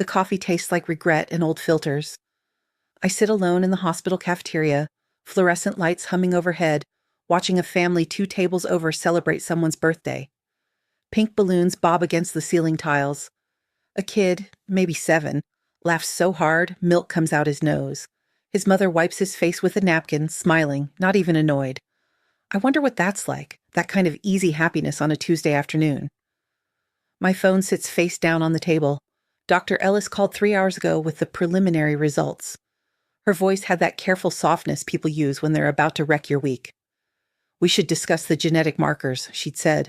The coffee tastes like regret and old filters. I sit alone in the hospital cafeteria, fluorescent lights humming overhead, watching a family 2 tables over celebrate someone's birthday. Pink balloons bob against the ceiling tiles. A kid, maybe 7, laughs so hard milk comes out his nose. His mother wipes his face with a napkin, smiling, not even annoyed. I wonder what that's like, that kind of easy happiness on a Tuesday afternoon. My phone sits face down on the table. Dr. Ellis called 3 hours ago with the preliminary results. Her voice had that careful softness people use when they're about to wreck your week. We should discuss the genetic markers, she'd said.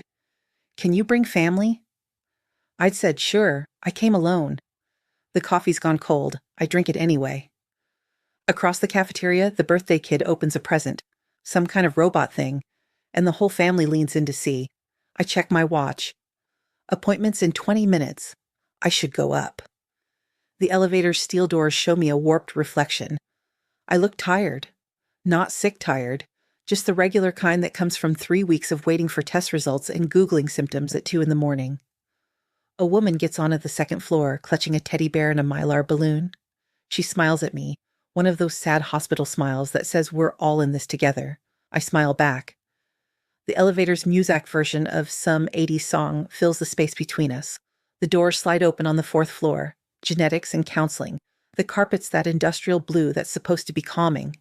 Can you bring family? I'd said, sure. I came alone. The coffee's gone cold. I drink it anyway. Across the cafeteria, the birthday kid opens a present, some kind of robot thing, and the whole family leans in to see. I check my watch. Appointment's in 20 minutes. I should go up. The elevator's steel doors show me a warped reflection. I look tired. Not sick tired, just the regular kind that comes from 3 weeks of waiting for test results and Googling symptoms at 2 in the morning. A woman gets on at the second floor, clutching a teddy bear and a Mylar balloon. She smiles at me, one of those sad hospital smiles that says we're all in this together. I smile back. The elevator's Muzak version of some 80s song fills the space between us. The doors slide open on the 4th floor. Genetics and counseling. The carpet's that industrial blue that's supposed to be calming.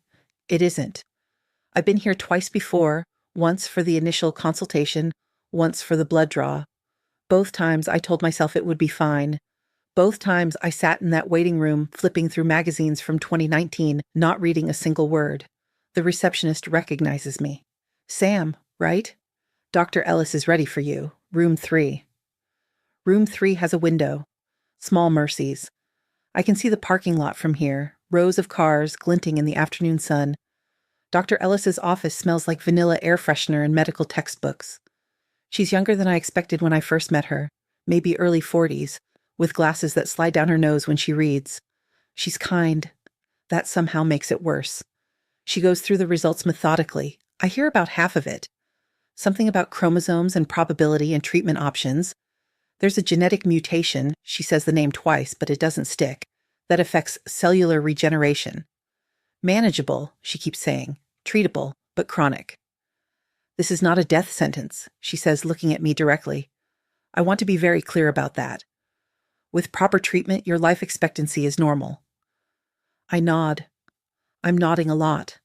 It isn't. I've been here twice before, once for the initial consultation, once for the blood draw. Both times I told myself it would be fine. Both times I sat in that waiting room flipping through magazines from 2019, not reading a single word. The receptionist recognizes me. Sam, right? Dr. Ellis is ready for you. Room 3. Room 3 has a window. Small mercies. I can see the parking lot from here, rows of cars glinting in the afternoon sun. Dr. Ellis's office smells like vanilla air freshener and medical textbooks. She's younger than I expected when I first met her, maybe early 40s, with glasses that slide down her nose when she reads. She's kind. That somehow makes it worse. She goes through the results methodically. I hear about half of it. Something about chromosomes and probability and treatment options. There's a genetic mutation, she says the name twice, but it doesn't stick, that affects cellular regeneration. Manageable, she keeps saying. Treatable, but chronic. This is not a death sentence, she says, looking at me directly. I want to be very clear about that. With proper treatment, your life expectancy is normal. I nod. I'm nodding a lot.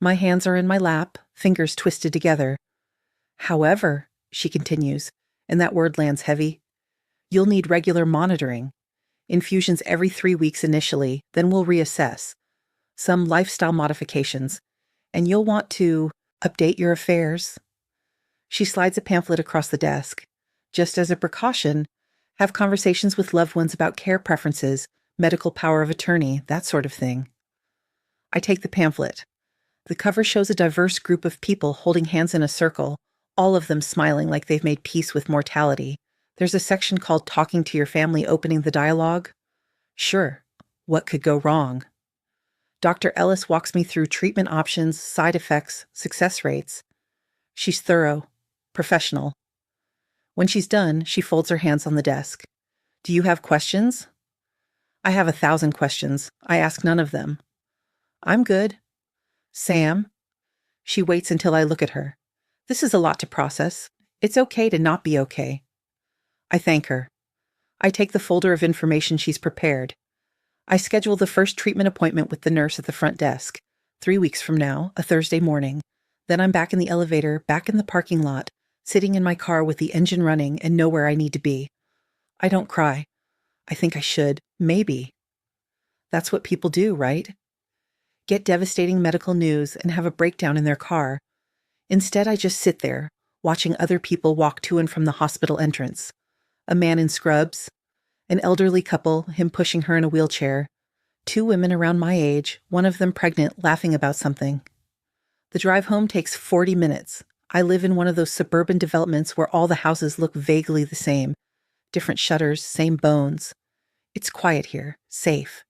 My hands are in my lap, fingers twisted together. However, she continues, and that word lands heavy, you'll need regular monitoring. Infusions every 3 weeks initially, then we'll reassess. Some lifestyle modifications, and you'll want to update your affairs. She slides a pamphlet across the desk. Just as a precaution, have conversations with loved ones about care preferences, medical power of attorney, that sort of thing. I take the pamphlet. The cover shows a diverse group of people holding hands in a circle, all of them smiling like they've made peace with mortality. There's a section called Talking to Your Family, opening the dialogue. Sure, what could go wrong? Dr. Ellis walks me through treatment options, side effects, success rates. She's thorough, professional. When she's done, she folds her hands on the desk. Do you have questions? I have 1,000 questions. I ask none of them. I'm good. Sam? She waits until I look at her. This is a lot to process. It's okay to not be okay. I thank her. I take the folder of information she's prepared. I schedule the first treatment appointment with the nurse at the front desk. 3 weeks from now, a Thursday morning. Then I'm back in the elevator, back in the parking lot, sitting in my car with the engine running and know where I need to be. I don't cry. I think I should. Maybe. That's what people do, right? Get devastating medical news and have a breakdown in their car. Instead, I just sit there, watching other people walk to and from the hospital entrance. A man in scrubs, an elderly couple, him pushing her in a wheelchair, 2 women around my age, one of them pregnant, laughing about something. The drive home takes 40 minutes. I live in one of those suburban developments where all the houses look vaguely the same. Different shutters, same bones. It's quiet here, safe.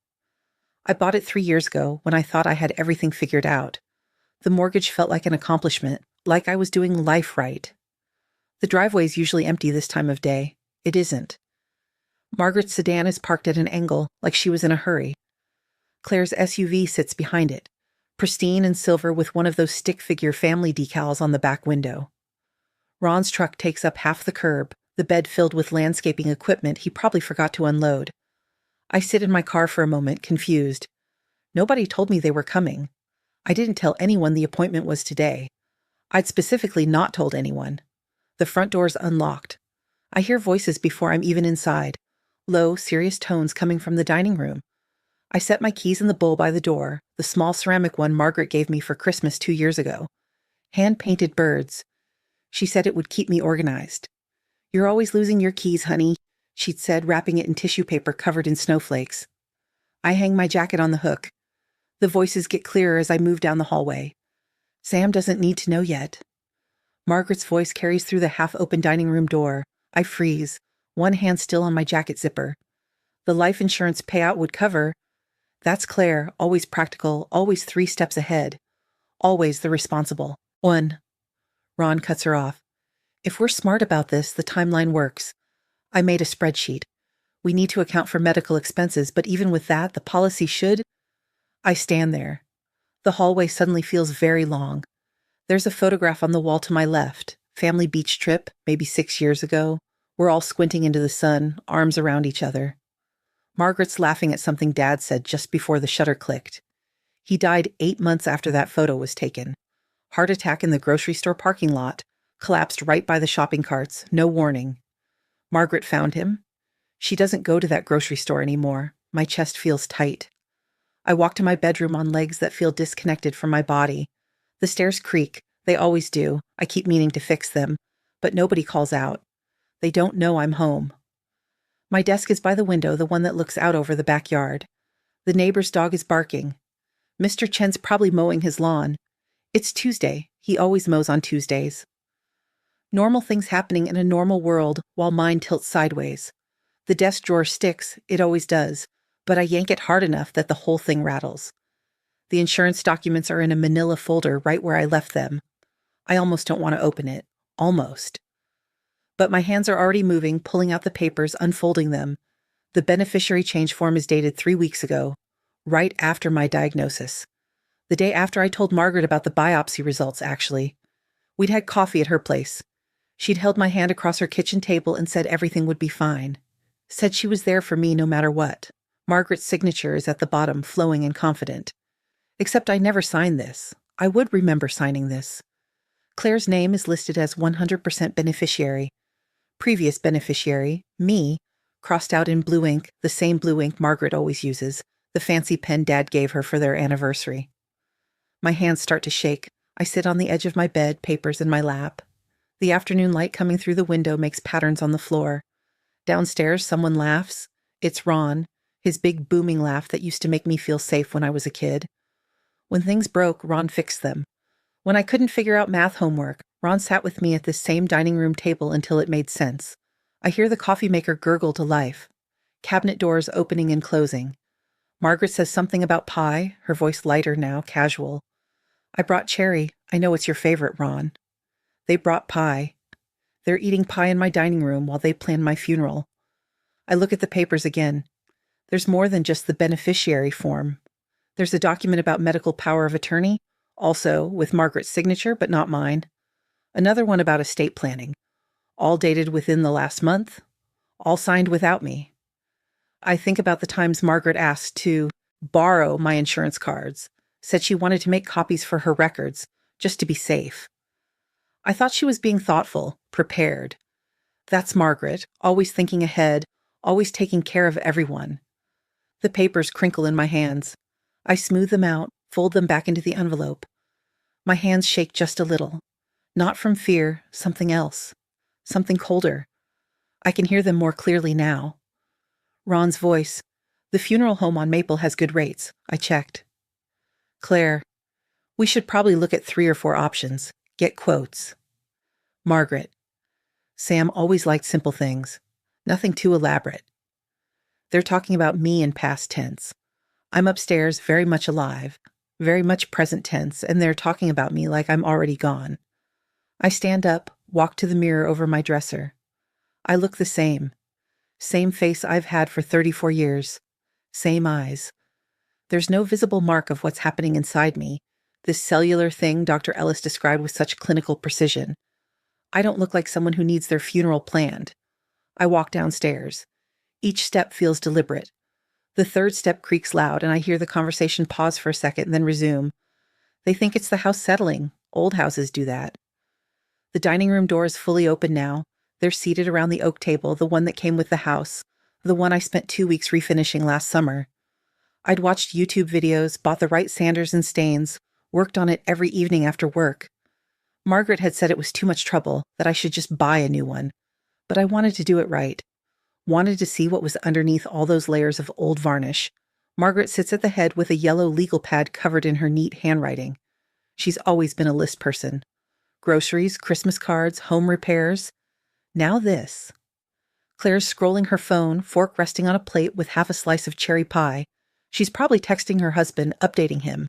I bought it 3 years ago when I thought I had everything figured out. The mortgage felt like an accomplishment, like I was doing life right. The driveway's usually empty this time of day. It isn't. Margaret's sedan is parked at an angle, like she was in a hurry. Claire's SUV sits behind it, pristine and silver with one of those stick figure family decals on the back window. Ron's truck takes up half the curb, the bed filled with landscaping equipment he probably forgot to unload. I sit in my car for a moment, confused. Nobody told me they were coming. I didn't tell anyone the appointment was today. I'd specifically not told anyone. The front door's unlocked. I hear voices before I'm even inside, low, serious tones coming from the dining room. I set my keys in the bowl by the door, the small ceramic one Margaret gave me for Christmas 2 years ago. Hand-painted birds. She said it would keep me organized. "You're always losing your keys, honey," she'd said, wrapping it in tissue paper covered in snowflakes. I hang my jacket on the hook. The voices get clearer as I move down the hallway. Sam doesn't need to know yet. Margaret's voice carries through the half-open dining room door. I freeze, one hand still on my jacket zipper. The life insurance payout would cover. That's Claire, always practical, always 3 steps ahead. Always the responsible. One. Ron cuts her off. "If we're smart about this, the timeline works. I made a spreadsheet. We need to account for medical expenses, but even with that, the policy should..." I stand there. The hallway suddenly feels very long. There's a photograph on the wall to my left. Family beach trip, maybe 6 years ago. We're all squinting into the sun, arms around each other. Margaret's laughing at something Dad said just before the shutter clicked. He died 8 months after that photo was taken. Heart attack in the grocery store parking lot. Collapsed right by the shopping carts, no warning. Margaret found him. She doesn't go to that grocery store anymore. My chest feels tight. I walk to my bedroom on legs that feel disconnected from my body. The stairs creak. They always do. I keep meaning to fix them. But nobody calls out. They don't know I'm home. My desk is by the window, the one that looks out over the backyard. The neighbor's dog is barking. Mr. Chen's probably mowing his lawn. It's Tuesday. He always mows on Tuesdays. Normal things happening in a normal world while mine tilts sideways. The desk drawer sticks, it always does, but I yank it hard enough that the whole thing rattles. The insurance documents are in a manila folder right where I left them. I almost don't want to open it. Almost. But my hands are already moving, pulling out the papers, unfolding them. The beneficiary change form is dated 3 weeks ago, right after my diagnosis. The day after I told Margaret about the biopsy results, actually. We'd had coffee at her place. She'd held my hand across her kitchen table and said everything would be fine. Said she was there for me no matter what. Margaret's signature is at the bottom, flowing and confident. Except I never signed this. I would remember signing this. Claire's name is listed as 100% beneficiary. Previous beneficiary, me, crossed out in blue ink, the same blue ink Margaret always uses, the fancy pen Dad gave her for their anniversary. My hands start to shake. I sit on the edge of my bed, papers in my lap. The afternoon light coming through the window makes patterns on the floor. Downstairs, someone laughs. It's Ron, his big booming laugh that used to make me feel safe when I was a kid. When things broke, Ron fixed them. When I couldn't figure out math homework, Ron sat with me at this same dining room table until it made sense. I hear the coffee maker gurgle to life. Cabinet doors opening and closing. Margaret says something about pie, her voice lighter now, casual. "I brought cherry. I know it's your favorite, Ron." They brought pie. They're eating pie in my dining room while they plan my funeral. I look at the papers again. There's more than just the beneficiary form. There's a document about medical power of attorney, also with Margaret's signature, but not mine. Another one about estate planning. All dated within the last month. All signed without me. I think about the times Margaret asked to borrow my insurance cards, said she wanted to make copies for her records, just to be safe. I thought she was being thoughtful, prepared. That's Margaret, always thinking ahead, always taking care of everyone. The papers crinkle in my hands. I smooth them out, fold them back into the envelope. My hands shake just a little. Not from fear, something else. Something colder. I can hear them more clearly now. Ron's voice. "The funeral home on Maple has good rates. I checked." Claire. "We should probably look at 3 or 4 options. Get quotes." Margaret. "Sam always liked simple things. Nothing too elaborate." They're talking about me in past tense. I'm upstairs, very much alive, very much present tense, and they're talking about me like I'm already gone. I stand up, walk to the mirror over my dresser. I look the same. Same face I've had for 34 years. Same eyes. There's no visible mark of what's happening inside me, this cellular thing Dr. Ellis described with such clinical precision. I don't look like someone who needs their funeral planned. I walk downstairs. Each step feels deliberate. The third step creaks loud, and I hear the conversation pause for a second, then resume. They think it's the house settling. Old houses do that. The dining room door is fully open now. They're seated around the oak table, the one that came with the house, the one I spent 2 weeks refinishing last summer. I'd watched YouTube videos, bought the right sanders and stains, worked on it every evening after work. Margaret had said it was too much trouble, that I should just buy a new one. But I wanted to do it right. Wanted to see what was underneath all those layers of old varnish. Margaret sits at the head with a yellow legal pad covered in her neat handwriting. She's always been a list person. Groceries, Christmas cards, home repairs. Now this. Claire's scrolling her phone, fork resting on a plate with half a slice of cherry pie. She's probably texting her husband, updating him.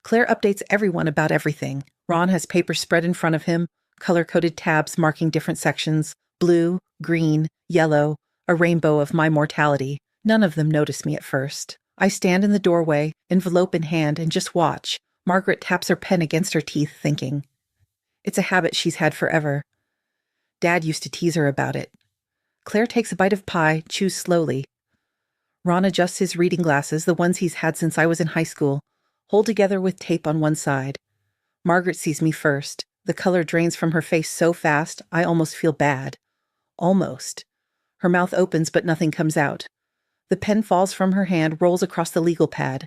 Claire updates everyone about everything. Ron has papers spread in front of him, color-coded tabs marking different sections, blue, green, yellow, a rainbow of my mortality. None of them notice me at first. I stand in the doorway, envelope in hand, and just watch. Margaret taps her pen against her teeth, thinking. It's a habit she's had forever. Dad used to tease her about it. Claire takes a bite of pie, chews slowly. Ron adjusts his reading glasses, the ones he's had since I was in high school, hold together with tape on one side. Margaret sees me first. The color drains from her face so fast, I almost feel bad. Almost. Her mouth opens, but nothing comes out. The pen falls from her hand, rolls across the legal pad.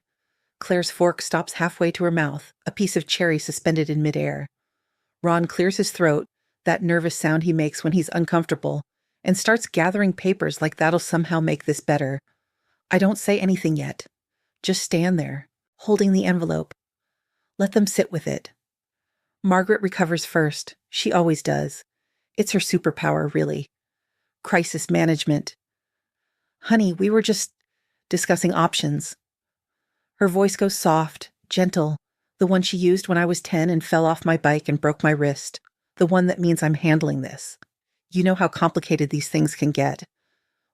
Claire's fork stops halfway to her mouth, a piece of cherry suspended in midair. Ron clears his throat, that nervous sound he makes when he's uncomfortable, and starts gathering papers like that'll somehow make this better. I don't say anything yet. Just stand there, holding the envelope. Let them sit with it. Margaret recovers first. She always does. It's her superpower, really. Crisis management. Honey, we were just discussing options. Her voice goes soft, gentle, the one she used when I was 10 and fell off my bike and broke my wrist, the one that means I'm handling this. You know how complicated these things can get.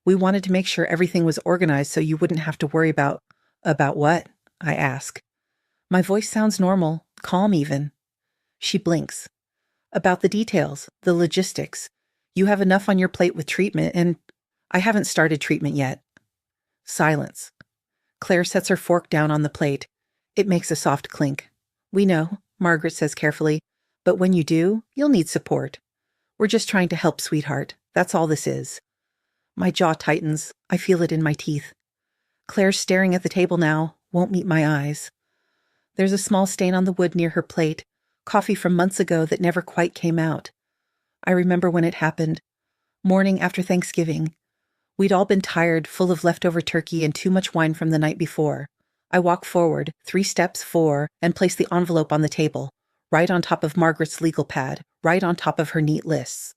We wanted to make sure everything was organized so you wouldn't have to worry about what? I ask. My voice sounds normal, calm even. She blinks. About the details, the logistics. You have enough on your plate with treatment, and I haven't started treatment yet. Silence. Claire sets her fork down on the plate. It makes a soft clink. We know, Margaret says carefully, but when you do, you'll need support. We're just trying to help, sweetheart. That's all this is. My jaw tightens. I feel it in my teeth. Claire's staring at the table now, won't meet my eyes. There's a small stain on the wood near her plate, coffee from months ago that never quite came out. I remember when it happened. Morning after Thanksgiving. We'd all been tired, full of leftover turkey and too much wine from the night before. I walk forward, 3 steps, 4, and place the envelope on the table, right on top of Margaret's legal pad, right on top of her neat lists.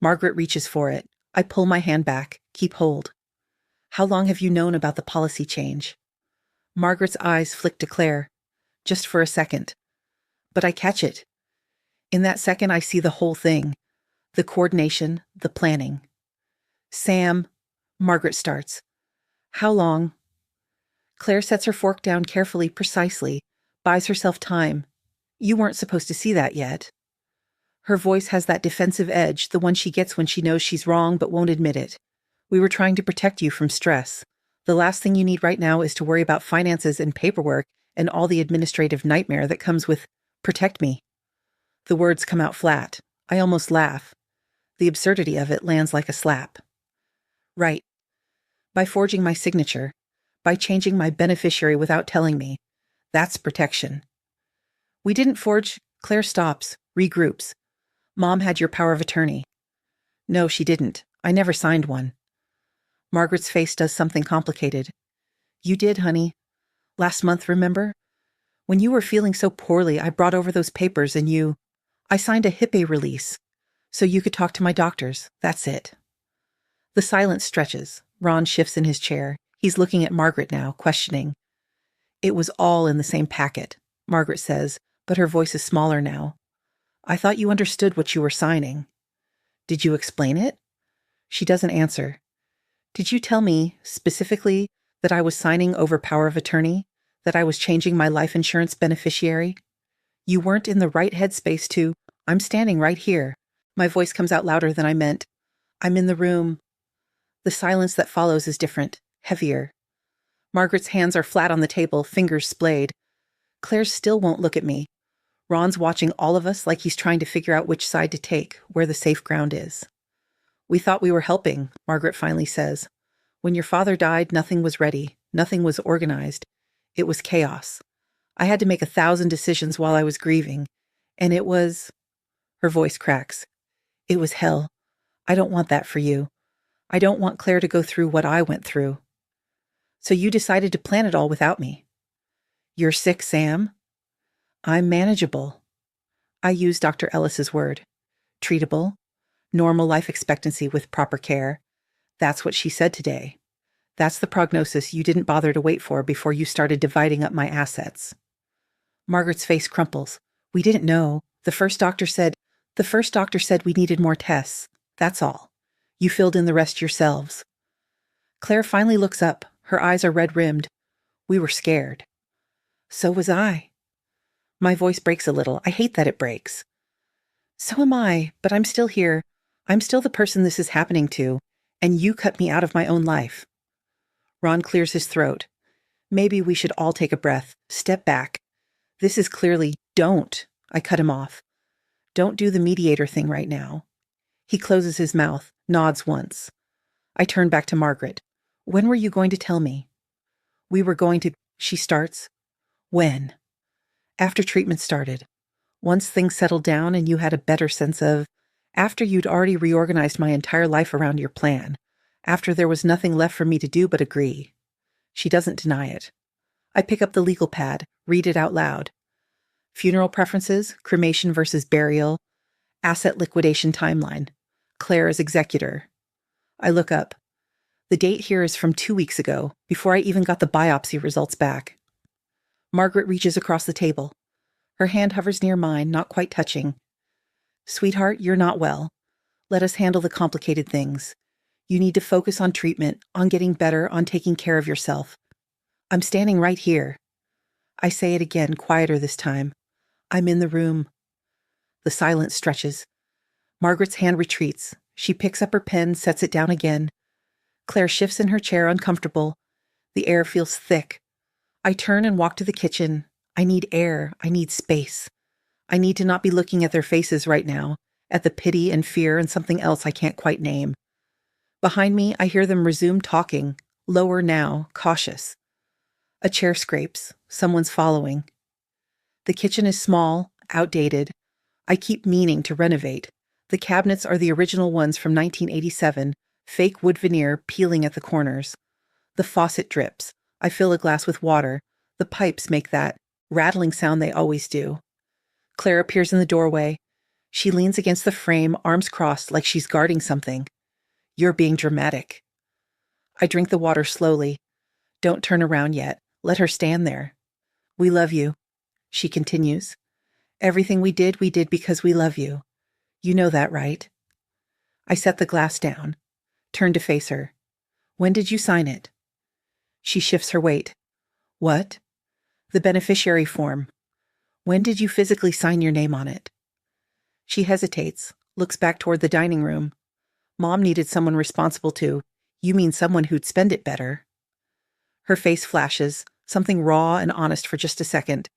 Margaret reaches for it. I pull my hand back, keep hold. How long have you known about the policy change? Margaret's eyes flick to Claire. Just for a second. But I catch it. In that second, I see the whole thing. The coordination, the planning. Sam, Margaret starts. How long? Claire sets her fork down carefully, precisely, buys herself time. You weren't supposed to see that yet. Her voice has that defensive edge, the one she gets when she knows she's wrong but won't admit it. We were trying to protect you from stress. The last thing you need right now is to worry about finances and paperwork and all the administrative nightmare that comes with protect me. The words come out flat. I almost laugh. The absurdity of it lands like a slap. Right. By forging my signature, by changing my beneficiary without telling me, that's protection. We didn't forge. Claire stops, regroups. Mom had your power of attorney. No, she didn't. I never signed one. Margaret's face does something complicated. You did, honey. Last month, remember? When you were feeling so poorly, I brought over those papers and I signed a HIPAA release. So you could talk to my doctors. That's it. The silence stretches. Ron shifts in his chair. He's looking at Margaret now, questioning. It was all in the same packet, Margaret says, but her voice is smaller now. I thought you understood what you were signing. Did you explain it? She doesn't answer. Did you tell me, specifically, that I was signing over power of attorney? That I was changing my life insurance beneficiary? You weren't in the right headspace to. I'm standing right here. My voice comes out louder than I meant. I'm in the room. The silence that follows is different, heavier. Margaret's hands are flat on the table, fingers splayed. Claire still won't look at me. Ron's watching all of us like he's trying to figure out which side to take, where the safe ground is. We thought we were helping, Margaret finally says. When your father died, nothing was ready. Nothing was organized. It was chaos. I had to make 1,000 decisions while I was grieving. And it was... Her voice cracks. It was hell. I don't want that for you. I don't want Claire to go through what I went through. So you decided to plan it all without me. You're sick, Sam? I'm manageable. I use Dr. Ellis's word. Treatable. Normal life expectancy with proper care. That's what she said today. That's the prognosis you didn't bother to wait for before you started dividing up my assets. Margaret's face crumples. We didn't know. The first doctor said we needed more tests. That's all. You filled in the rest yourselves. Claire finally looks up. Her eyes are red-rimmed. We were scared. So was I. My voice breaks a little. I hate that it breaks. So am I, but I'm still here. I'm still the person this is happening to, and you cut me out of my own life. Ron clears his throat. Maybe we should all take a breath. Step back. This is clearly, don't. I cut him off. Don't do the mediator thing right now. He closes his mouth, nods once. I turn back to Margaret. When were you going to tell me? We were going to, she starts. When? After treatment started. Once things settled down and you had a better sense of, after you'd already reorganized my entire life around your plan, after there was nothing left for me to do but agree. She doesn't deny it. I pick up the legal pad, read it out loud. Funeral preferences, cremation versus burial, asset liquidation timeline. Claire is executor. I look up. The date here is from 2 weeks ago, before I even got the biopsy results back. Margaret reaches across the table. Her hand hovers near mine, not quite touching. Sweetheart, you're not well. Let us handle the complicated things. You need to focus on treatment, on getting better, on taking care of yourself. I'm standing right here. I say it again, quieter this time. I'm in the room. The silence stretches. Margaret's hand retreats. She picks up her pen, sets it down again. Claire shifts in her chair, uncomfortable. The air feels thick. I turn and walk to the kitchen. I need air. I need space. I need to not be looking at their faces right now, at the pity and fear and something else I can't quite name. Behind me, I hear them resume talking, lower now, cautious. A chair scrapes. Someone's following. The kitchen is small, outdated. I keep meaning to renovate. The cabinets are the original ones from 1987, fake wood veneer peeling at the corners. The faucet drips. I fill a glass with water. The pipes make that rattling sound they always do. Claire appears in the doorway. She leans against the frame, arms crossed like she's guarding something. You're being dramatic. I drink the water slowly. Don't turn around yet. Let her stand there. We love you, she continues. Everything we did because we love you. You know that, right? I set the glass down. Turn to face her. When did you sign it? She shifts her weight. What? The beneficiary form. When did you physically sign your name on it? She hesitates, looks back toward the dining room. Mom needed someone responsible to. You mean someone who'd spend it better. Her face flashes, something raw and honest for just a second.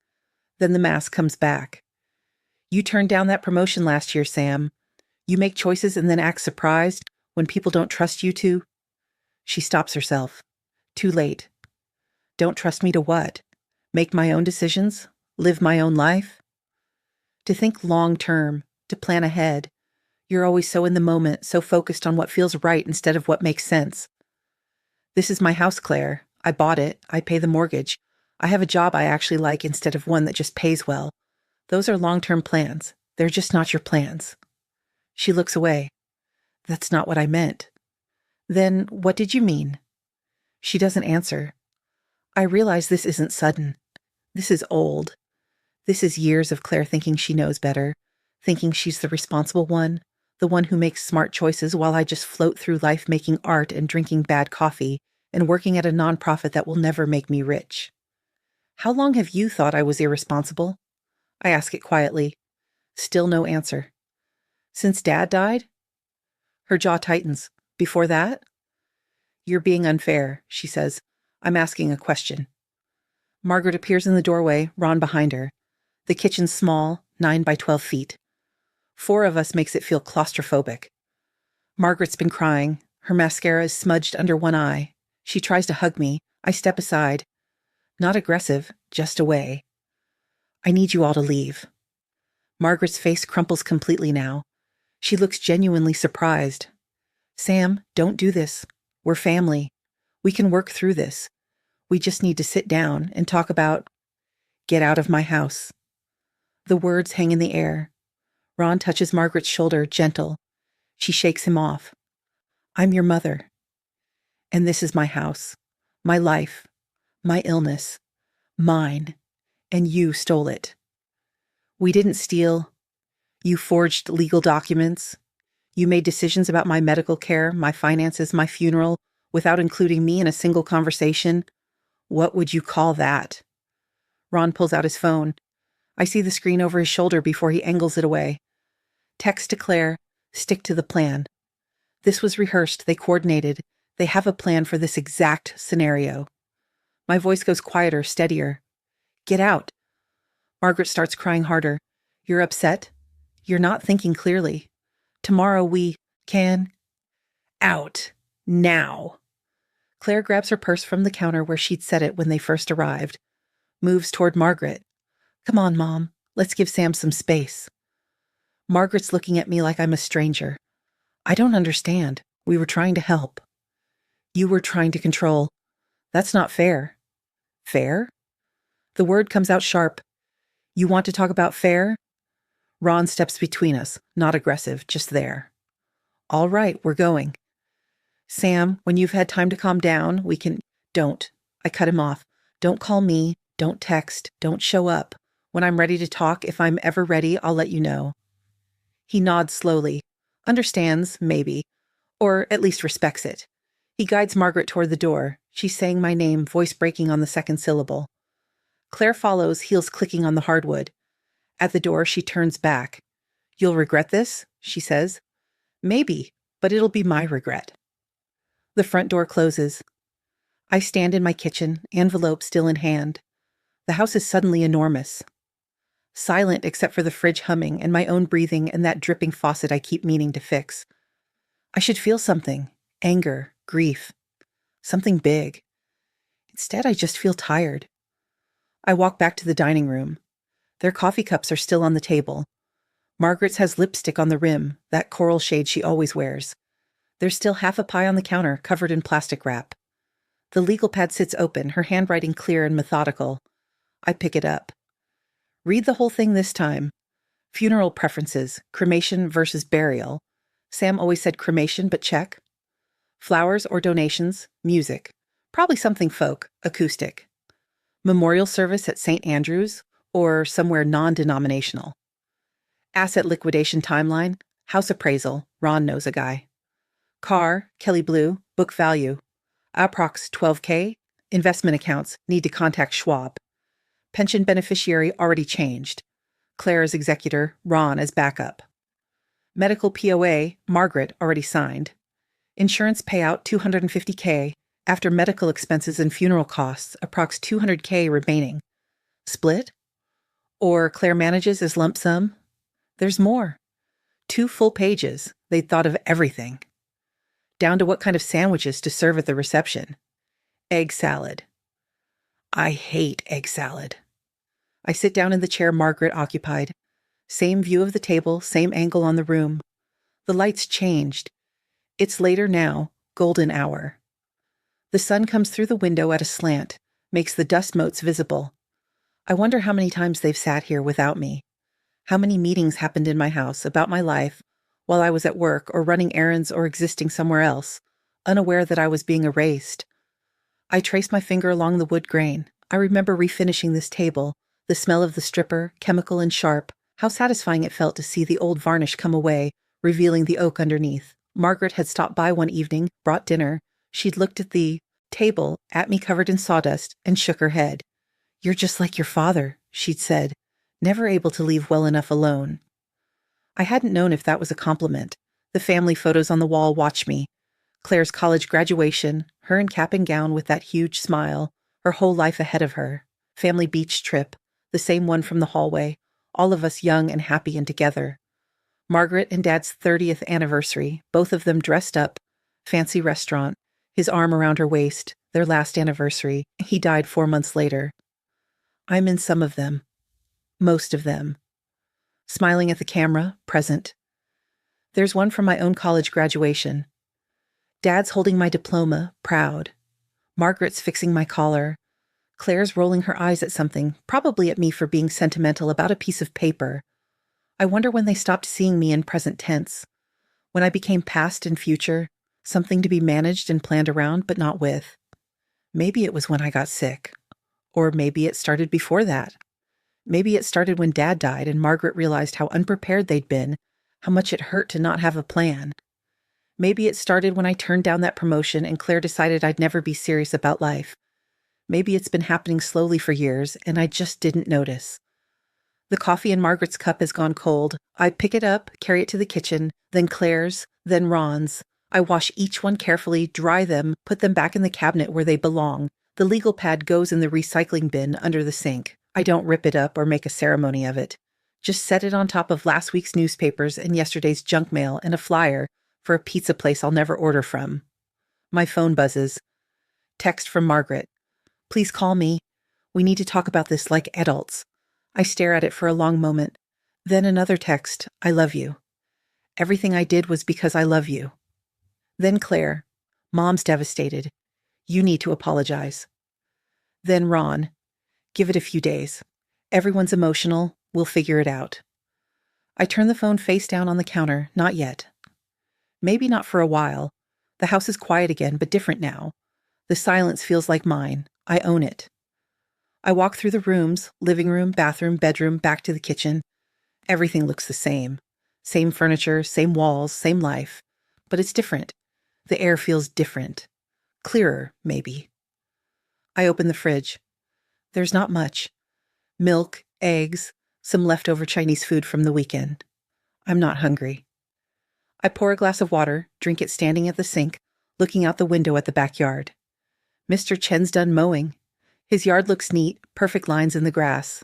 Then the mask comes back. You turned down that promotion last year, Sam. You make choices and then act surprised when people don't trust you to. She stops herself. Too late. Don't trust me to what? Make my own decisions? Live my own life? To think long term, to plan ahead. You're always so in the moment, so focused on what feels right instead of what makes sense. This is my house, Claire. I bought it. I pay the mortgage. I have a job I actually like instead of one that just pays well. Those are long-term plans. They're just not your plans. She looks away. That's not what I meant. Then what did you mean? She doesn't answer. I realize this isn't sudden. This is old. This is years of Claire thinking she knows better, thinking she's the responsible one, the one who makes smart choices while I just float through life making art and drinking bad coffee and working at a nonprofit that will never make me rich. How long have you thought I was irresponsible? I ask it quietly. Still no answer. Since Dad died? Her jaw tightens. Before that? You're being unfair, she says. I'm asking a question. Margaret appears in the doorway, Ron behind her. The kitchen's small, 9 by 12 feet. 4 of us makes it feel claustrophobic. Margaret's been crying. Her mascara is smudged under one eye. She tries to hug me. I step aside. Not aggressive, just away. I need you all to leave. Margaret's face crumples completely now. She looks genuinely surprised. Sam, don't do this. We're family. We can work through this. We just need to sit down and talk about... Get out of my house. The words hang in the air. Ron touches Margaret's shoulder, gentle. She shakes him off. I'm your mother. And this is my house, my life, my illness, mine, and you stole it. We didn't steal. You forged legal documents. You made decisions about my medical care, my finances, my funeral, without including me in a single conversation. What would you call that? Ron pulls out his phone. I see the screen over his shoulder before he angles it away. Text to Claire, stick to the plan. This was rehearsed, they coordinated. They have a plan for this exact scenario. My voice goes quieter, steadier. Get out. Margaret starts crying harder. You're upset? You're not thinking clearly. Tomorrow we can... Out. Now. Claire grabs her purse from the counter where she'd set it when they first arrived. Moves toward Margaret. Come on, Mom. Let's give Sam some space. Margaret's looking at me like I'm a stranger. I don't understand. We were trying to help. You were trying to control. That's not fair. Fair? The word comes out sharp. You want to talk about fair? Ron steps between us, not aggressive, just there. All right, we're going. Sam, when you've had time to calm down, we can... Don't. I cut him off. Don't call me. Don't text. Don't show up. When I'm ready to talk, if I'm ever ready, I'll let you know. He nods slowly. Understands, maybe. Or at least respects it. He guides Margaret toward the door. She's saying my name, voice breaking on the second syllable. Claire follows, heels clicking on the hardwood. At the door, she turns back. You'll regret this, she says. Maybe, but it'll be my regret. The front door closes. I stand in my kitchen, envelope still in hand. The house is suddenly enormous. Silent except for the fridge humming and my own breathing and that dripping faucet I keep meaning to fix. I should feel something. Anger, grief. Something big. Instead, I just feel tired. I walk back to the dining room. Their coffee cups are still on the table. Margaret's has lipstick on the rim, that coral shade she always wears. There's still half a pie on the counter, covered in plastic wrap. The legal pad sits open, her handwriting clear and methodical. I pick it up. Read the whole thing this time. Funeral preferences, cremation versus burial. Sam always said cremation, but check. Flowers or donations, music. Probably something folk, acoustic. Memorial service at St. Andrew's, or somewhere non-denominational. Asset liquidation timeline, house appraisal, Ron knows a guy. Car, Kelly Blue, book value. Approx 12K, investment accounts, need to contact Schwab. Pension beneficiary already changed. Claire as executor, Ron as backup. Medical POA, Margaret already signed. Insurance payout $250K, after medical expenses and funeral costs, approx $200K remaining. Split? Or Claire manages as lump sum? There's more. 2 full pages. They'd thought of everything. Down to what kind of sandwiches to serve at the reception. Egg salad. I hate egg salad. I sit down in the chair Margaret occupied. Same view of the table, same angle on the room. The lights changed. It's later now, golden hour. The sun comes through the window at a slant, makes the dust motes visible. I wonder how many times they've sat here without me. How many meetings happened in my house about my life while I was at work or running errands or existing somewhere else, unaware that I was being erased. I trace my finger along the wood grain. I remember refinishing this table, the smell of the stripper, chemical and sharp, how satisfying it felt to see the old varnish come away, revealing the oak underneath. Margaret had stopped by one evening, brought dinner. She'd looked at the table, at me covered in sawdust, and shook her head. "You're just like your father," she'd said, never able to leave well enough alone. I hadn't known if that was a compliment. The family photos on the wall watched me. Claire's college graduation, her in cap and gown with that huge smile, her whole life ahead of her. Family beach trip, the same one from the hallway, all of us young and happy and together. Margaret and Dad's 30th anniversary, both of them dressed up, fancy restaurant, his arm around her waist, their last anniversary. He died 4 months later. I'm in some of them. Most of them. Smiling at the camera, present. There's one from my own college graduation. Dad's holding my diploma, proud. Margaret's fixing my collar. Claire's rolling her eyes at something, probably at me for being sentimental about a piece of paper. I wonder when they stopped seeing me in present tense. When I became past and future, something to be managed and planned around but not with. Maybe it was when I got sick. Or maybe it started before that. Maybe it started when Dad died and Margaret realized how unprepared they'd been, how much it hurt to not have a plan. Maybe it started when I turned down that promotion and Claire decided I'd never be serious about life. Maybe it's been happening slowly for years and I just didn't notice. The coffee in Margaret's cup has gone cold. I pick it up, carry it to the kitchen, then Claire's, then Ron's. I wash each one carefully, dry them, put them back in the cabinet where they belong. The legal pad goes in the recycling bin under the sink. I don't rip it up or make a ceremony of it. Just set it on top of last week's newspapers and yesterday's junk mail and a flyer for a pizza place I'll never order from. My phone buzzes. Text from Margaret. "Please call me. We need to talk about this like adults." I stare at it for a long moment. Then another text. "I love you. Everything I did was because I love you." Then Claire. "Mom's devastated. You need to apologize." Then Ron. "Give it a few days. Everyone's emotional. We'll figure it out." I turn the phone face down on the counter. Not yet. Maybe not for a while. The house is quiet again, but different now. The silence feels like mine. I own it. I walk through the rooms, living room, bathroom, bedroom, back to the kitchen. Everything looks the same. Same furniture, same walls, same life. But it's different. The air feels different. Clearer, maybe. I open the fridge. There's not much. Milk, eggs, some leftover Chinese food from the weekend. I'm not hungry. I pour a glass of water, drink it standing at the sink, looking out the window at the backyard. Mr. Chen's done mowing. His yard looks neat, perfect lines in the grass.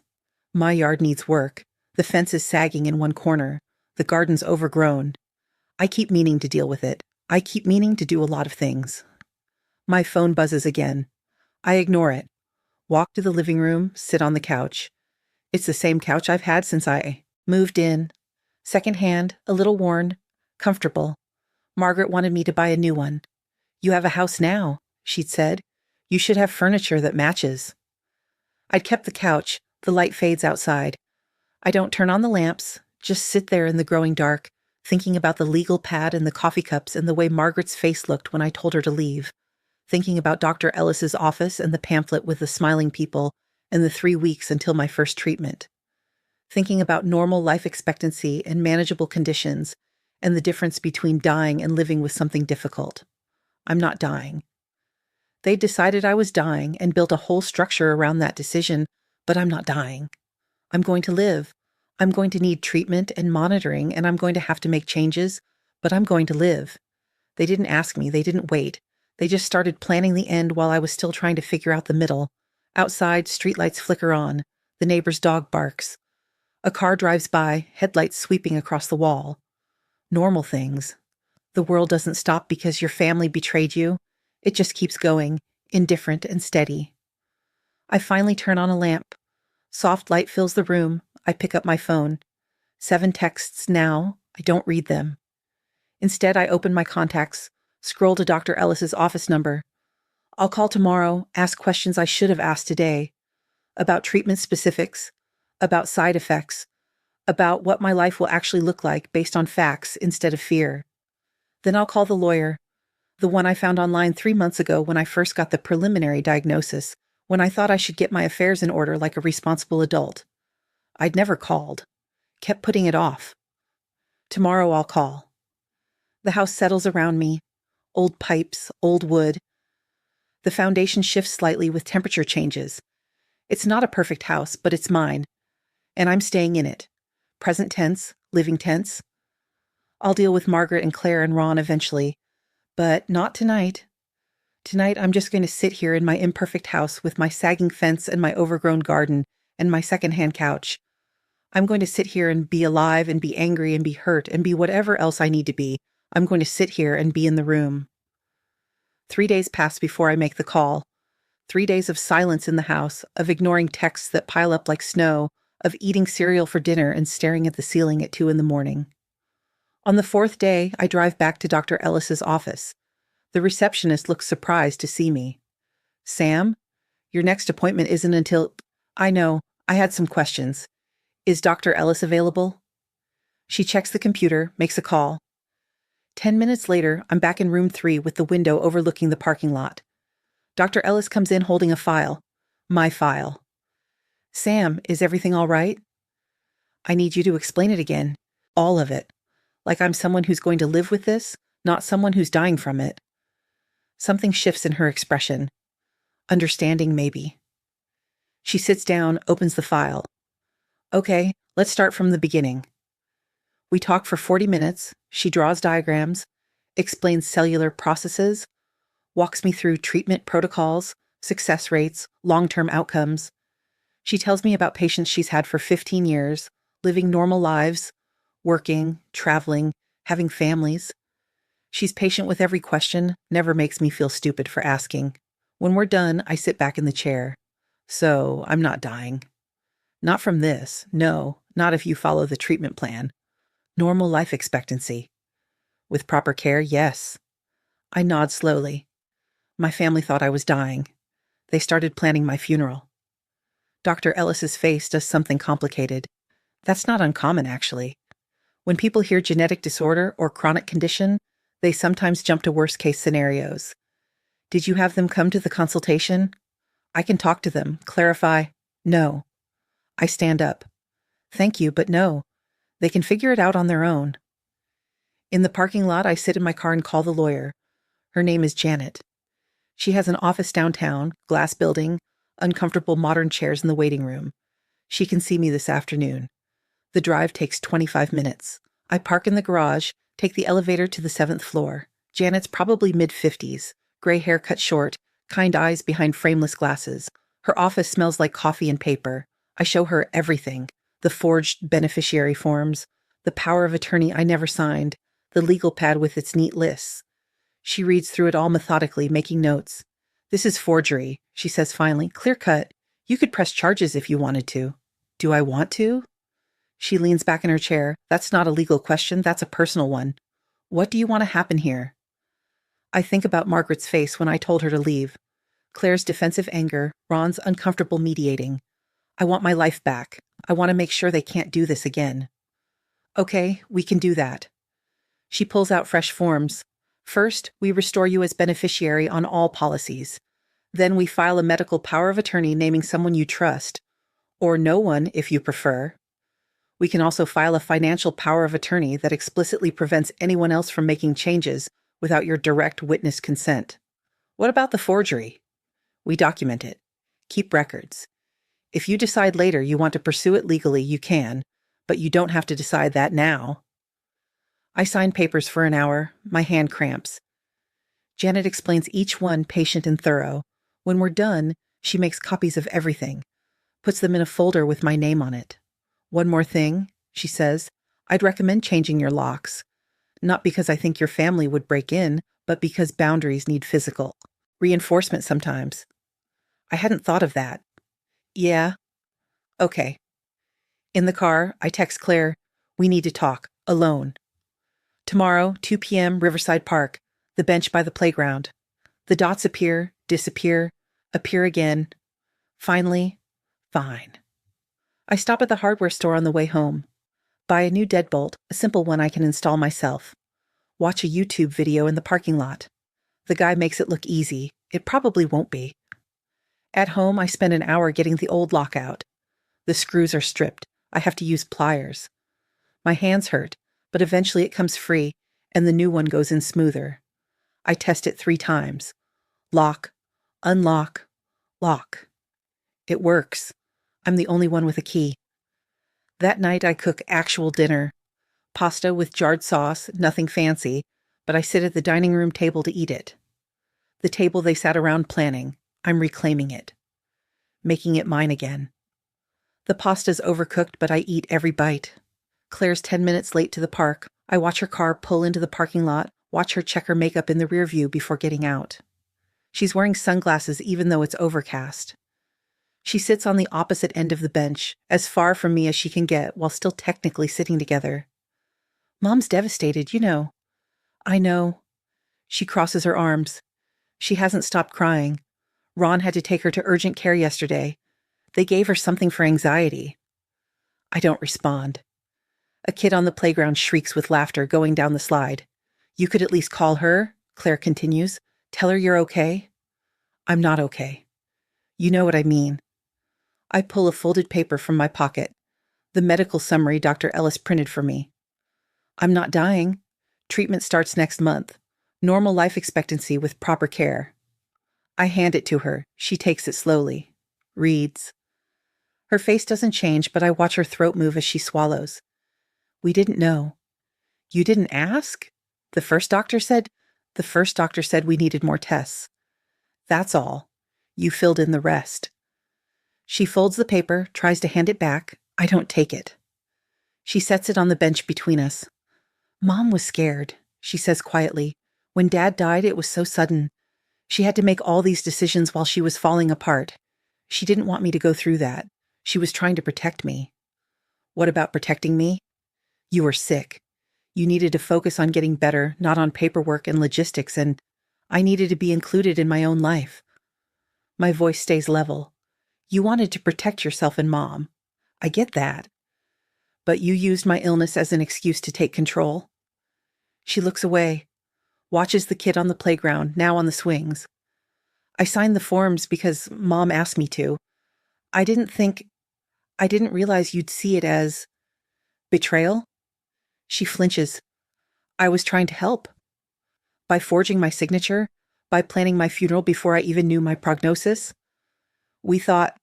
My yard needs work. The fence is sagging in one corner. The garden's overgrown. I keep meaning to deal with it. I keep meaning to do a lot of things. My phone buzzes again. I ignore it. Walk to the living room, sit on the couch. It's the same couch I've had since I moved in. Secondhand, a little worn, comfortable. Margaret wanted me to buy a new one. "You have a house now," she'd said. "You should have furniture that matches." I'd kept the couch. The light fades outside. I don't turn on the lamps, just sit there in the growing dark, thinking about the legal pad and the coffee cups and the way Margaret's face looked when I told her to leave. Thinking about Dr. Ellis's office and the pamphlet with the smiling people and the 3 weeks until my first treatment. Thinking about normal life expectancy and manageable conditions and the difference between dying and living with something difficult. I'm not dying. They decided I was dying and built a whole structure around that decision, but I'm not dying. I'm going to live. I'm going to need treatment and monitoring, and I'm going to have to make changes, but I'm going to live. They didn't ask me. They didn't wait. They just started planning the end while I was still trying to figure out the middle. Outside, streetlights flicker on. The neighbor's dog barks. A car drives by, headlights sweeping across the wall. Normal things. The world doesn't stop because your family betrayed you. It just keeps going, indifferent and steady. I finally turn on a lamp. Soft light fills the room. I pick up my phone. 7 texts now. I don't read them. Instead, I open my contacts, scroll to Dr. Ellis's office number. I'll call tomorrow, ask questions I should have asked today. About treatment specifics, about side effects, about what my life will actually look like based on facts instead of fear. Then I'll call the lawyer, the one I found online 3 months ago when I first got the preliminary diagnosis, when I thought I should get my affairs in order like a responsible adult. I'd never called. Kept putting it off. Tomorrow I'll call. The house settles around me. Old pipes, old wood. The foundation shifts slightly with temperature changes. It's not a perfect house, but it's mine, and I'm staying in it. Present tense, living tense. I'll deal with Margaret and Claire and Ron eventually, but not tonight. Tonight I'm just going to sit here in my imperfect house with my sagging fence and my overgrown garden and my secondhand couch. I'm going to sit here and be alive and be angry and be hurt and be whatever else I need to be. I'm going to sit here and be in the room. 3 days pass before I make the call. 3 days of silence in the house, of ignoring texts that pile up like snow, of eating cereal for dinner and staring at the ceiling at 2 a.m. On the 4th day, I drive back to Dr. Ellis's office. The receptionist looks surprised to see me. Sam, your next appointment isn't until... I know, I had some questions. Is Dr. Ellis available? She checks the computer, makes a call. 10 minutes later, I'm back in room 3 with the window overlooking the parking lot. Dr. Ellis comes in holding a file. My file. Sam, is everything all right? I need you to explain it again. All of it. Like I'm someone who's going to live with this, not someone who's dying from it. Something shifts in her expression. Understanding, maybe. She sits down, opens the file. Okay, let's start from the beginning. We talk for 40 minutes. She draws diagrams, explains cellular processes, walks me through treatment protocols, success rates, long-term outcomes. She tells me about patients she's had for 15 years, living normal lives, working, traveling, having families. She's patient with every question, never makes me feel stupid for asking. When we're done, I sit back in the chair. So, I'm not dying. Not from this, no, not if you follow the treatment plan. Normal life expectancy. With proper care, yes. I nod slowly. My family thought I was dying. They started planning my funeral. Dr. Ellis's face does something complicated. That's not uncommon, actually. When people hear genetic disorder or chronic condition, they sometimes jump to worst-case scenarios. Did you have them come to the consultation? I can talk to them, clarify. No. I stand up. Thank you, but no. They can figure it out on their own. In the parking lot, I sit in my car and call the lawyer. Her name is Janet. She has an office downtown, glass building, uncomfortable modern chairs in the waiting room. She can see me this afternoon. The drive takes 25 minutes. I park in the garage, take the elevator to the 7th floor. Janet's probably mid-50s, gray hair cut short, kind eyes behind frameless glasses. Her office smells like coffee and paper. I show her everything. The forged beneficiary forms, the power of attorney I never signed, the legal pad with its neat lists. She reads through it all methodically, making notes. This is forgery, she says finally, clear cut. You could press charges if you wanted to. Do I want to? She leans back in her chair. That's not a legal question, that's a personal one. What do you want to happen here? I think about Margaret's face when I told her to leave. Claire's defensive anger, Ron's uncomfortable mediating. I want my life back. I want to make sure they can't do this again. Okay, we can do that. She pulls out fresh forms. First, we restore you as beneficiary on all policies. Then we file a medical power of attorney naming someone you trust. Or no one, if you prefer. We can also file a financial power of attorney that explicitly prevents anyone else from making changes without your direct witness consent. What about the forgery? We document it. Keep records. If you decide later you want to pursue it legally, you can, but you don't have to decide that now. I sign papers for an hour. My hand cramps. Janet explains each one patient and thorough. When we're done, she makes copies of everything, puts them in a folder with my name on it. One more thing, she says. I'd recommend changing your locks. Not because I think your family would break in, but because boundaries need physical reinforcement sometimes. I hadn't thought of that. Yeah. Okay. In the car, I text Claire, we need to talk, alone. Tomorrow, 2 p.m., Riverside Park, the bench by the playground. The dots appear, disappear, appear again. Finally, fine. I stop at the hardware store on the way home. Buy a new deadbolt, a simple one I can install myself. Watch a YouTube video in the parking lot. The guy makes it look easy. It probably won't be. At home, I spend an hour getting the old lock out. The screws are stripped. I have to use pliers. My hands hurt, but eventually it comes free, and the new one goes in smoother. I test it 3 times. Lock, unlock, lock. It works. I'm the only one with a key. That night I cook actual dinner. Pasta with jarred sauce, nothing fancy, but I sit at the dining room table to eat it. The table they sat around planning. I'm reclaiming it. Making it mine again. The pasta's overcooked, but I eat every bite. Claire's 10 minutes late to the park. I watch her car pull into the parking lot, watch her check her makeup in the rear view before getting out. She's wearing sunglasses even though it's overcast. She sits on the opposite end of the bench, as far from me as she can get while still technically sitting together. Mom's devastated, you know. I know. She crosses her arms. She hasn't stopped crying. Ron had to take her to urgent care yesterday. They gave her something for anxiety. I don't respond. A kid on the playground shrieks with laughter going down the slide. You could at least call her, Claire continues. Tell her you're okay. I'm not okay. You know what I mean. I pull a folded paper from my pocket. The medical summary Dr. Ellis printed for me. I'm not dying. Treatment starts next month. Normal life expectancy with proper care. I hand it to her. She takes it slowly. Reads. Her face doesn't change, but I watch her throat move as she swallows. We didn't know. You didn't ask? The first doctor said we needed more tests. That's all. You filled in the rest. She folds the paper, tries to hand it back. I don't take it. She sets it on the bench between us. Mom was scared, she says quietly. When Dad died, it was so sudden. She had to make all these decisions while she was falling apart. She didn't want me to go through that. She was trying to protect me. What about protecting me? You were sick. You needed to focus on getting better, not on paperwork and logistics, and I needed to be included in my own life. My voice stays level. You wanted to protect yourself and Mom. I get that. But you used my illness as an excuse to take control. She looks away, watches the kid on the playground, now on the swings. I signed the forms because Mom asked me to. I didn't realize you'd see it as betrayal. She flinches. I was trying to help. By forging my signature, by planning my funeral before I even knew my prognosis. We thought.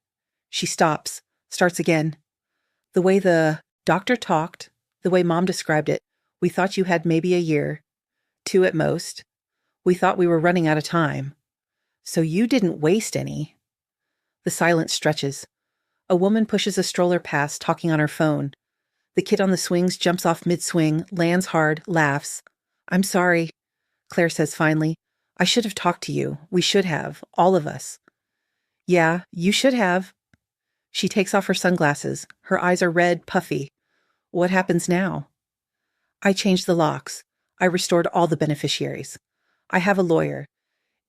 She stops, starts again. The way the doctor talked, the way Mom described it, we thought you had maybe a year, 2 at most. We thought we were running out of time. So you didn't waste any. The silence stretches. A woman pushes a stroller past, talking on her phone. The kid on the swings jumps off mid-swing, lands hard, laughs. I'm sorry, Claire says finally. I should have talked to you. We should have, all of us. Yeah, you should have. She takes off her sunglasses. Her eyes are red, puffy. What happens now? I changed the locks. I restored all the beneficiaries. I have a lawyer.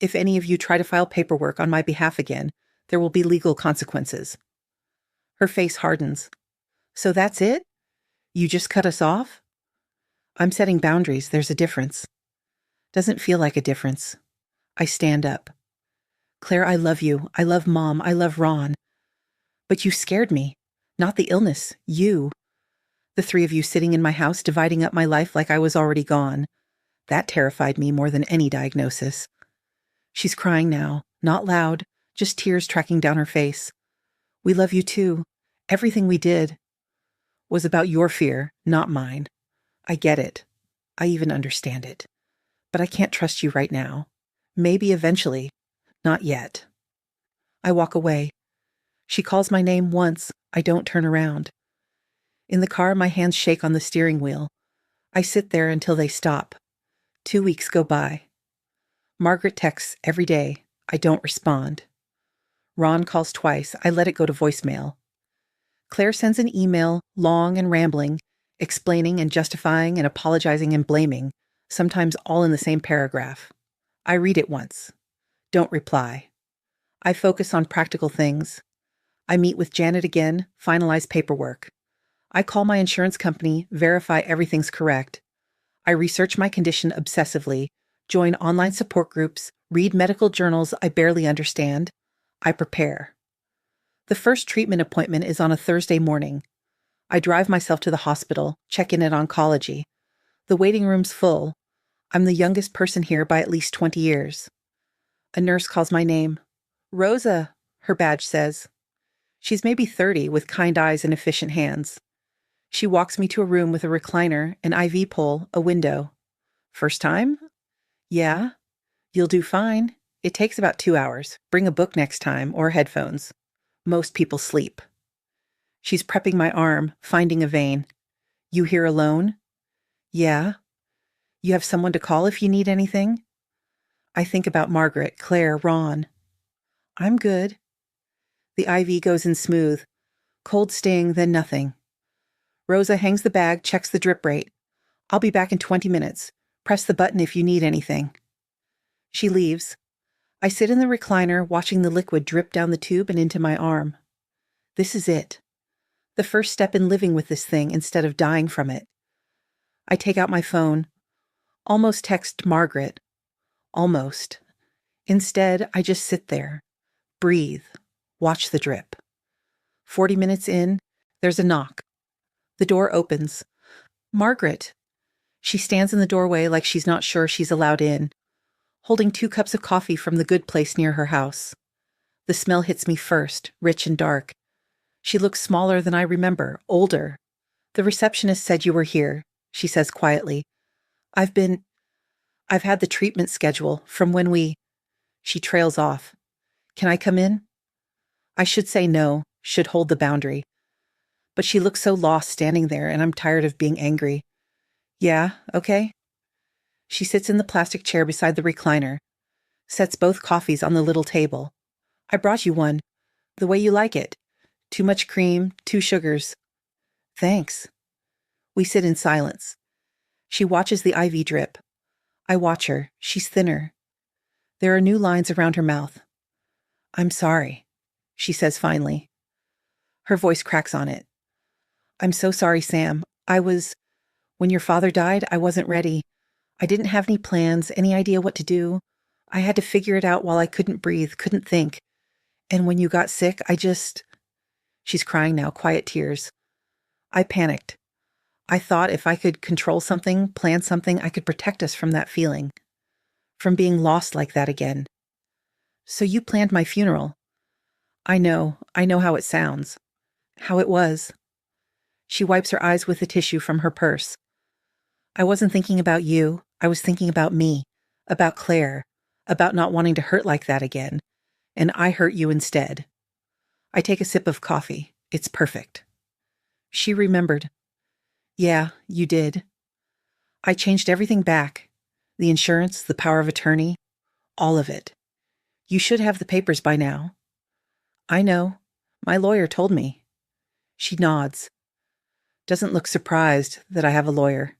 If any of you try to file paperwork on my behalf again, there will be legal consequences. Her face hardens. So that's it? You just cut us off? I'm setting boundaries. There's a difference. Doesn't feel like a difference. I stand up. Claire, I love you. I love Mom. I love Ron. But you scared me. Not the illness. You. The 3 of you sitting in my house dividing up my life like I was already gone. That terrified me more than any diagnosis. She's crying now. Not loud. Just tears tracking down her face. We love you too. Everything we did was about your fear, not mine. I get it. I even understand it. But I can't trust you right now. Maybe eventually. Not yet. I walk away. She calls my name once. I don't turn around. In the car, my hands shake on the steering wheel. I sit there until they stop. 2 weeks go by. Margaret texts every day. I don't respond. Ron calls twice. I let it go to voicemail. Claire sends an email, long and rambling, explaining and justifying and apologizing and blaming, sometimes all in the same paragraph. I read it once. Don't reply. I focus on practical things. I meet with Janet again, finalize paperwork. I call my insurance company, verify everything's correct. I research my condition obsessively, join online support groups, read medical journals I barely understand. I prepare. The first treatment appointment is on a Thursday morning. I drive myself to the hospital, check in at oncology. The waiting room's full. I'm the youngest person here by at least 20 years. A nurse calls my name. Rosa, her badge says. She's maybe 30 with kind eyes and efficient hands. She walks me to a room with a recliner, an IV pole, a window. First time? Yeah. You'll do fine. It takes about 2 hours. Bring a book next time or headphones. Most people sleep. She's prepping my arm, finding a vein. You here alone? Yeah. You have someone to call if you need anything? I think about Margaret, Claire, Ron. I'm good. The IV goes in smooth. Cold sting, then nothing. Rosa hangs the bag, checks the drip rate. I'll be back in 20 minutes. Press the button if you need anything. She leaves. I sit in the recliner, watching the liquid drip down the tube and into my arm. This is it. The first step in living with this thing instead of dying from it. I take out my phone. Almost text Margaret. Almost. Instead, I just sit there. Breathe. Watch the drip. 40 minutes in, there's a knock. The door opens. Margaret. She stands in the doorway like she's not sure she's allowed in, holding 2 cups of coffee from the good place near her house. The smell hits me first, rich and dark. She looks smaller than I remember, older. The receptionist said you were here, she says quietly. I've had the treatment schedule from when we... She trails off. Can I come in? I should say no, should hold the boundary. But she looks so lost standing there, and I'm tired of being angry. Yeah, okay. She sits in the plastic chair beside the recliner, sets both coffees on the little table. I brought you one, the way you like it. Too much cream, 2 sugars. Thanks. We sit in silence. She watches the IV drip. I watch her. She's thinner. There are new lines around her mouth. I'm sorry, she says finally. Her voice cracks on it. I'm so sorry, Sam. When your father died, I wasn't ready. I didn't have any plans, any idea what to do. I had to figure it out while I couldn't breathe, couldn't think. And when you got sick, She's crying now, quiet tears. I panicked. I thought if I could control something, plan something, I could protect us from that feeling. From being lost like that again. So you planned my funeral. I know how it sounds. How it was. She wipes her eyes with the tissue from her purse. I wasn't thinking about you. I was thinking about me, about Claire, about not wanting to hurt like that again. And I hurt you instead. I take a sip of coffee. It's perfect. She remembered. Yeah, you did. I changed everything back. The insurance, the power of attorney, all of it. You should have the papers by now. I know. My lawyer told me. She nods. Doesn't look surprised that I have a lawyer.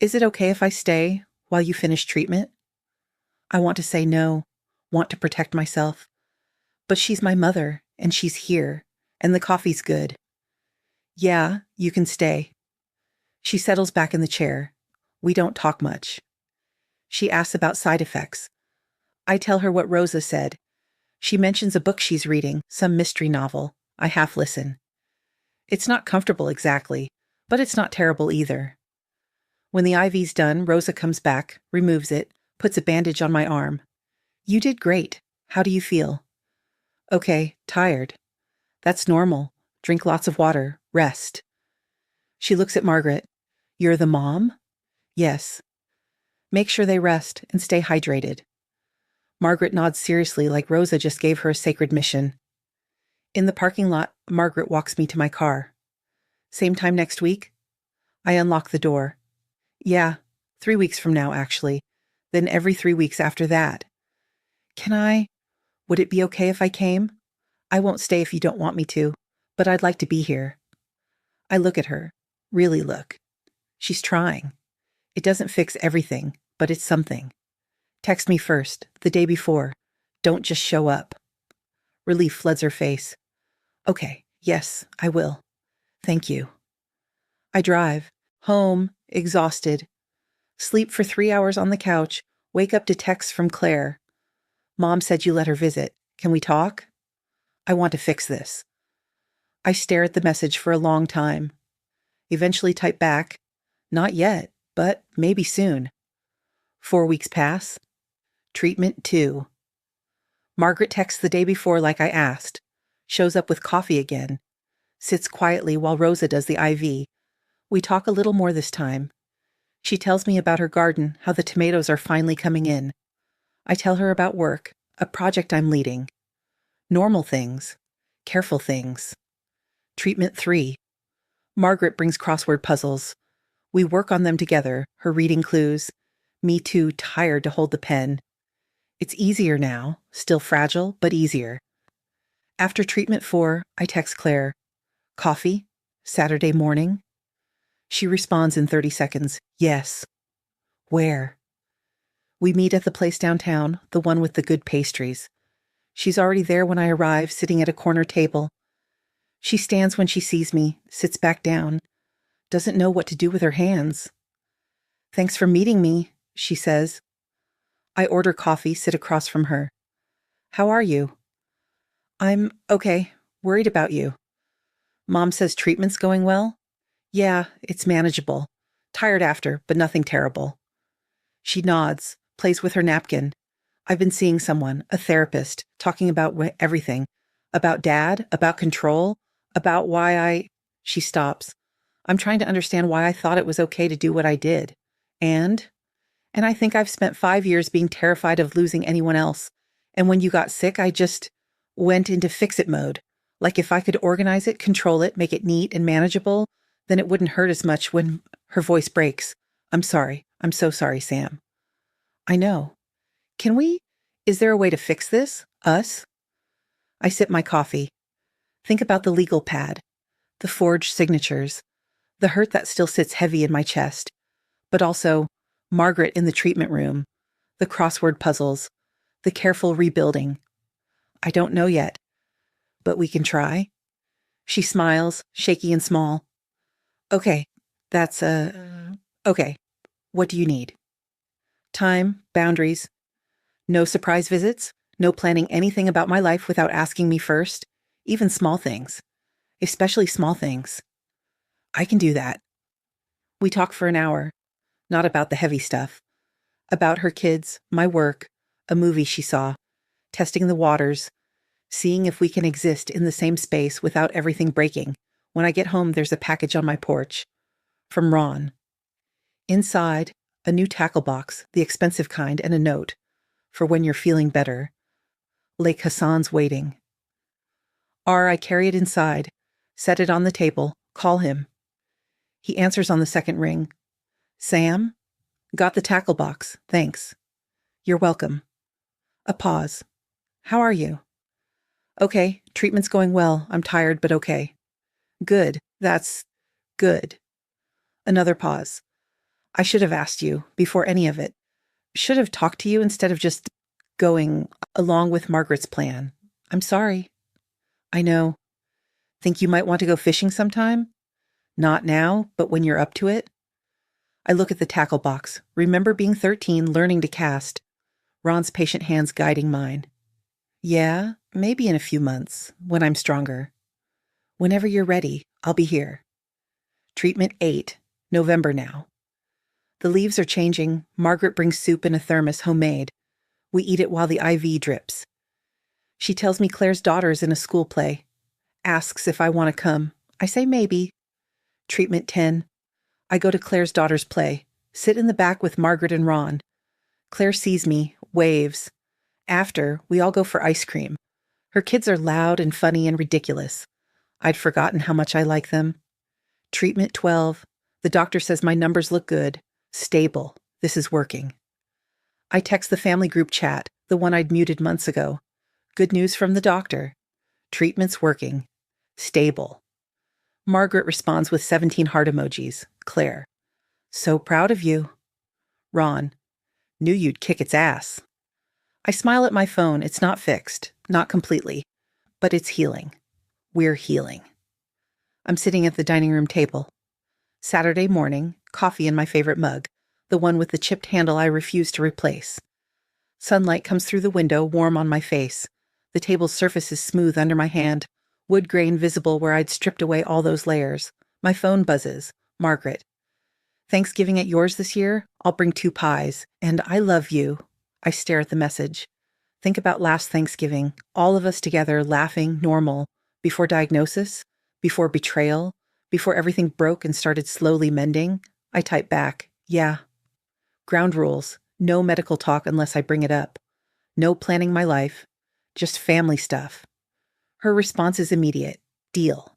Is it okay if I stay while you finish treatment? I want to say no, want to protect myself. But she's my mother, and she's here, and the coffee's good. Yeah, you can stay. She settles back in the chair. We don't talk much. She asks about side effects. I tell her what Rosa said. She mentions a book she's reading, some mystery novel. I half listen. It's not comfortable exactly, but it's not terrible either. When the IV's done, Rosa comes back, removes it, puts a bandage on my arm. You did great. How do you feel? Okay, tired. That's normal. Drink lots of water. Rest. She looks at Margaret. You're the mom? Yes. Make sure they rest and stay hydrated. Margaret nods seriously like Rosa just gave her a sacred mission. In the parking lot, Margaret walks me to my car. Same time next week? I unlock the door. Yeah, 3 weeks from now, actually. Then every 3 weeks after that. Would it be okay if I came? I won't stay if you don't want me to, but I'd like to be here. I look at her. Really look. She's trying. It doesn't fix everything, but it's something. Text me first, the day before. Don't just show up. Relief floods her face. Okay, yes, I will. Thank you. I drive. Home, exhausted. Sleep for 3 hours on the couch, wake up to texts from Claire. Mom said you let her visit. Can we talk? I want to fix this. I stare at the message for a long time. Eventually type back, not yet. but maybe soon. 4 weeks pass. Treatment 2. Margaret texts the day before like I asked, shows up with coffee again, sits quietly while Rosa does the IV. We talk a little more this time. She tells me about her garden, how the tomatoes are finally coming in. I tell her about work, a project I'm leading. Normal things, careful things. Treatment 3. Margaret brings crossword puzzles. We work on them together, her reading clues, me too tired to hold the pen. It's easier now, still fragile, but easier. After treatment 4, I text Claire. Coffee? Saturday morning? She responds in 30 seconds, yes. Where? We meet at the place downtown, the one with the good pastries. She's already there when I arrive, sitting at a corner table. She stands when she sees me, sits back down, doesn't know what to do with her hands. Thanks for meeting me, she says. I order coffee, sit across from her. How are you? I'm okay, worried about you. Mom says treatment's going well? Yeah, it's manageable. Tired after, but nothing terrible. She nods, plays with her napkin. I've been seeing someone, a therapist, talking about everything. About Dad, about control, about why She stops. I'm trying to understand why I thought it was okay to do what I did. And I think I've spent 5 years being terrified of losing anyone else. And when you got sick, I just went into fix-it mode. Like if I could organize it, control it, make it neat and manageable, then it wouldn't hurt as much when her voice breaks. I'm sorry. I'm so sorry, Sam. I know. Is there a way to fix this? Us? I sip my coffee. Think about the legal pad, the forged signatures, the hurt that still sits heavy in my chest, but also Margaret in the treatment room, the crossword puzzles, the careful rebuilding. I don't know yet, but we can try. She smiles, shaky and small. Okay, okay. What do you need? Time, boundaries. No surprise visits, no planning anything about my life without asking me first, even small things, especially small things. I can do that. We talk for an hour, not about the heavy stuff, about her kids, my work, a movie she saw, testing the waters, seeing if we can exist in the same space without everything breaking. When I get home, there's a package on my porch. From Ron. Inside, a new tackle box, the expensive kind, and a note. For when you're feeling better. Lake Hassan's waiting. I carry it inside, set it on the table, call him. He answers on the second ring. Sam? Got the tackle box, thanks. You're welcome. A pause. How are you? Okay, treatment's going well. I'm tired, but okay. Good, that's good. Another pause. I should have asked you, before any of it. Should have talked to you instead of just going along with Margaret's plan. I'm sorry. I know. Think you might want to go fishing sometime? Not now, but when you're up to it? I look at the tackle box. Remember being 13, learning to cast. Ron's patient hands guiding mine. Yeah, maybe in a few months, when I'm stronger. Whenever you're ready, I'll be here. Treatment 8, November now. The leaves are changing. Margaret brings soup in a thermos, homemade. We eat it while the IV drips. She tells me Claire's daughter's in a school play. Asks if I want to come. I say maybe. Treatment 10. I go to Claire's daughter's play. Sit in the back with Margaret and Ron. Claire sees me, waves. After, we all go for ice cream. Her kids are loud and funny and ridiculous. I'd forgotten how much I like them. Treatment 12. The doctor says my numbers look good. Stable. This is working. I text the family group chat, the one I'd muted months ago. Good news from the doctor. Treatment's working. Stable. Margaret responds with 17 heart emojis. Claire. So proud of you. Ron. Knew you'd kick its ass. I smile at my phone. It's not fixed. Not completely. But it's healing. We're healing. I'm sitting at the dining room table. Saturday morning, coffee in my favorite mug, the one with the chipped handle I refuse to replace. Sunlight comes through the window, warm on my face. The table's surface is smooth under my hand, wood grain visible where I'd stripped away all those layers. My phone buzzes. Margaret. Thanksgiving at yours this year? I'll bring 2 pies. And I love you. I stare at the message. Think about last Thanksgiving, all of us together laughing normal, before diagnosis, before betrayal, before everything broke and started slowly mending. I type back, yeah. Ground rules, no medical talk unless I bring it up. No planning my life, just family stuff. Her response is immediate, deal.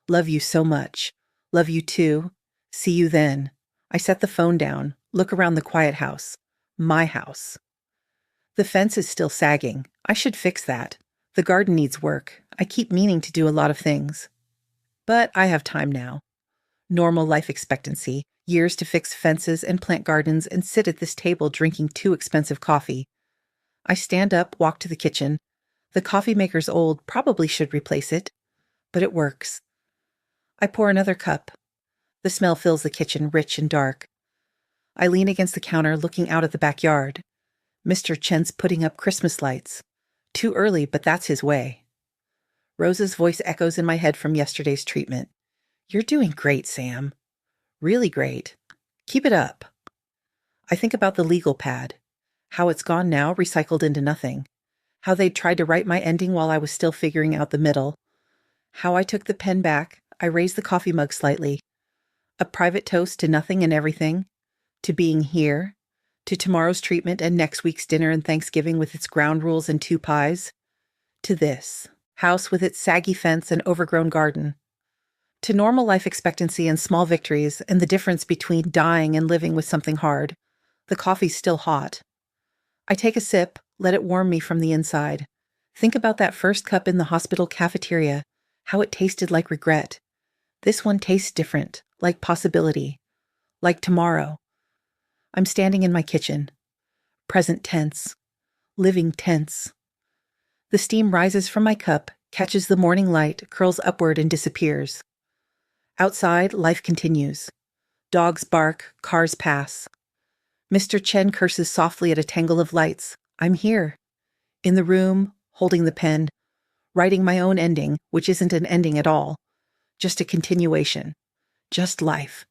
Love you so much. Love you too. See you then. I set the phone down, look around the quiet house. My house. The fence is still sagging. I should fix that. The garden needs work. I keep meaning to do a lot of things. But I have time now. Normal life expectancy, years to fix fences and plant gardens and sit at this table drinking too expensive coffee. I stand up, walk to the kitchen. The coffee maker's old, probably should replace it. But it works. I pour another cup. The smell fills the kitchen, rich and dark. I lean against the counter, looking out at the backyard. Mr. Chen's putting up Christmas lights. Too early, but that's his way. Rose's voice echoes in my head from yesterday's treatment. You're doing great, Sam. Really great. Keep it up. I think about the legal pad. How it's gone now, recycled into nothing. How they'd tried to write my ending while I was still figuring out the middle. How I took the pen back, I raised the coffee mug slightly. A private toast to nothing and everything. To being here. To tomorrow's treatment and next week's dinner and Thanksgiving with its ground rules and 2 pies. To this house with its saggy fence and overgrown garden. To normal life expectancy and small victories and the difference between dying and living with something hard. The coffee's still hot. I take a sip, let it warm me from the inside. Think about that first cup in the hospital cafeteria, how it tasted like regret. This one tastes different, like possibility, like tomorrow. I'm standing in my kitchen. Present tense. Living tense. The steam rises from my cup, catches the morning light, curls upward and disappears. Outside, life continues. Dogs bark, cars pass. Mr. Chen curses softly at a tangle of lights. I'm here. In the room, holding the pen, writing my own ending, which isn't an ending at all. Just a continuation. Just life.